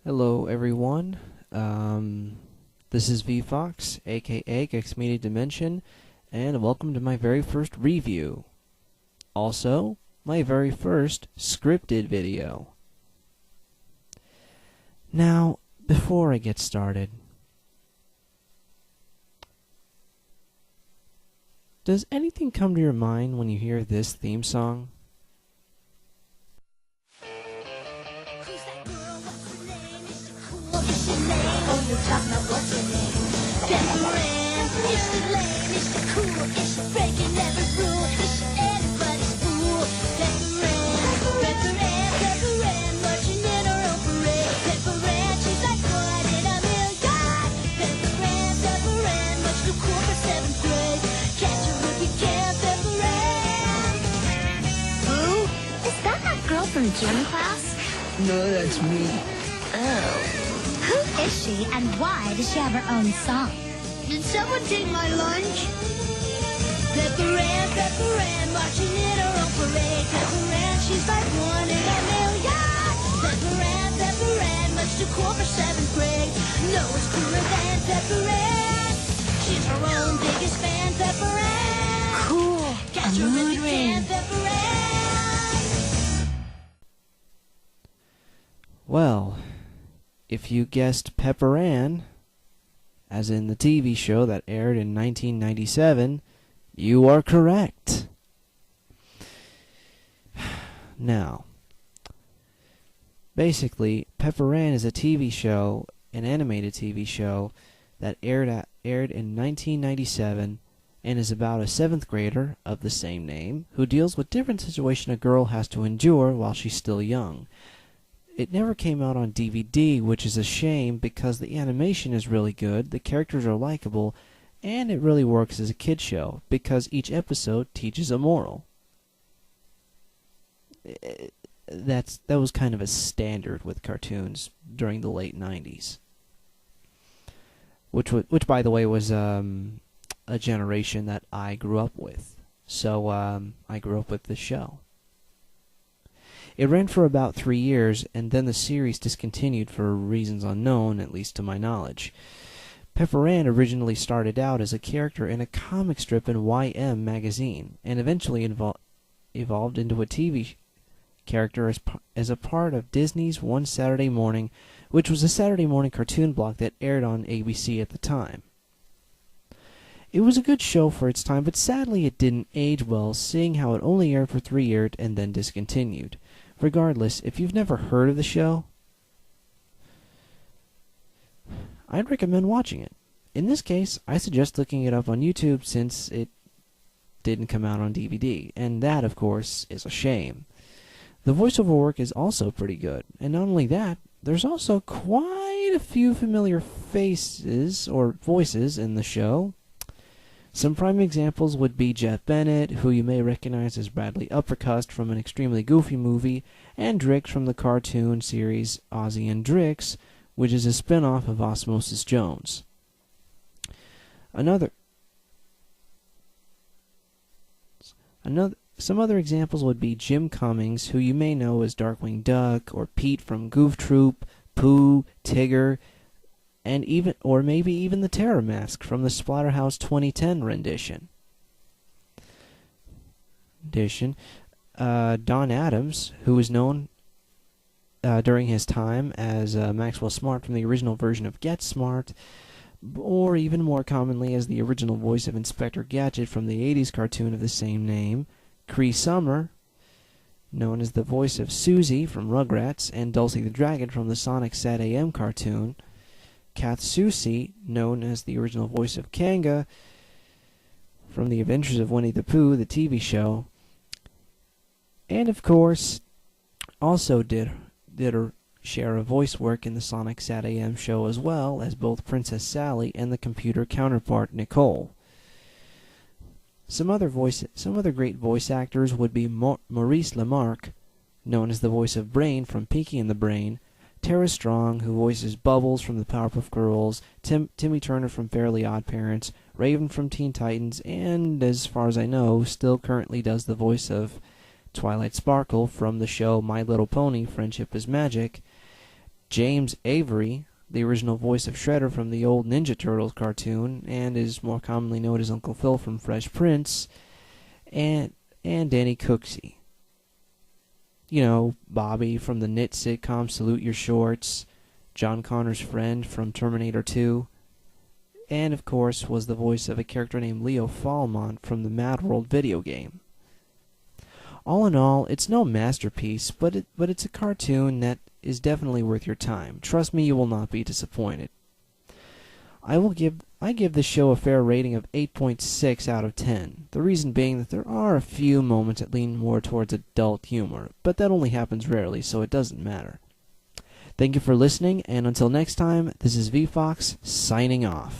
Hello everyone, this is VFox, aka Gex Media Dimension, and welcome to my very first review. Also, my very first scripted video. Now, before I get started, does anything come to your mind when you hear this theme song? From gym class? No, that's me. Oh. Who is she and why does she have her own song? Did someone take my lunch? Pepper Ann, marching in her own parade. Pepper Ann, she's like one in a million. Pepper Ann, much too cool for 7th grade. No one's cooler than Pepper Ann. She's her own biggest fan, Pepper Ann. Cool. Catch her if you can, Pepper Ann. Well, if you guessed Pepper Ann, as in the TV show that aired in 1997, you are correct. Now, basically, Pepper Ann is a TV show, an animated TV show, that aired in 1997 and is about a 7th grader of the same name who deals with different situations a girl has to endure while she's still young. It never came out on DVD, which is a shame because the animation is really good, the characters are likable, and it really works as a kid show because each episode teaches a moral. That was kind of a standard with cartoons during the late 90s. Which by the way was a generation that I grew up with. So I grew up with this show. It ran for about 3 years, and then the series discontinued for reasons unknown, at least to my knowledge. Pepper Ann originally started out as a character in a comic strip in YM magazine, and eventually evolved into a TV character as a part of Disney's One Saturday Morning, which was a Saturday morning cartoon block that aired on ABC at the time. It was a good show for its time, but sadly it didn't age well, seeing how it only aired for 3 years and then discontinued. Regardless, if you've never heard of the show, I'd recommend watching it. In this case, I suggest looking it up on YouTube since it didn't come out on DVD, and that, of course, is a shame. The voiceover work is also pretty good, and not only that, there's also quite a few familiar faces or voices in the show. Some prime examples would be Jeff Bennett, who you may recognize as Bradley Uppercust from an extremely goofy movie, and Drix from the cartoon series Ozzie and Drix, which is a spin-off of Osmosis Jones. Some other examples would be Jim Cummings, who you may know as Darkwing Duck, or Pete from Goof Troop, Pooh, Tigger, and maybe even the Terror Mask from the Splatterhouse 2010 rendition. Don Adams, who was known during his time as Maxwell Smart from the original version of Get Smart, or even more commonly as the original voice of Inspector Gadget from the 80s cartoon of the same name. Cree Summer, known as the voice of Susie from Rugrats, and Dulcie the Dragon from the Sonic Sat AM cartoon. Kath Soucie, known as the original voice of Kanga from The Adventures of Winnie the Pooh, the TV show, and of course also did her share of voice work in the Sonic Sat AM show as well as both Princess Sally and the computer counterpart Nicole. Some other great voice actors would be Maurice LaMarche, known as the voice of Brain from Pinky and the Brain, Tara Strong, who voices Bubbles from the Powerpuff Girls, Timmy Turner from Fairly Odd Parents, Raven from Teen Titans, and, as far as I know, still currently does the voice of Twilight Sparkle from the show My Little Pony: Friendship is Magic, James Avery, the original voice of Shredder from the old Ninja Turtles cartoon, and is more commonly known as Uncle Phil from Fresh Prince, and Danny Cooksey. You know, Bobby from the Knit sitcom Salute Your Shorts, John Connor's friend from Terminator 2, and of course was the voice of a character named Leo Falmont from the Mad World video game. All in all, it's no masterpiece, but it's a cartoon that is definitely worth your time. Trust me, you will not be disappointed. I give this show a fair rating of 8.6 out of 10. The reason being that there are a few moments that lean more towards adult humor, but that only happens rarely, so it doesn't matter. Thank you for listening, and until next time, this is VFox signing off.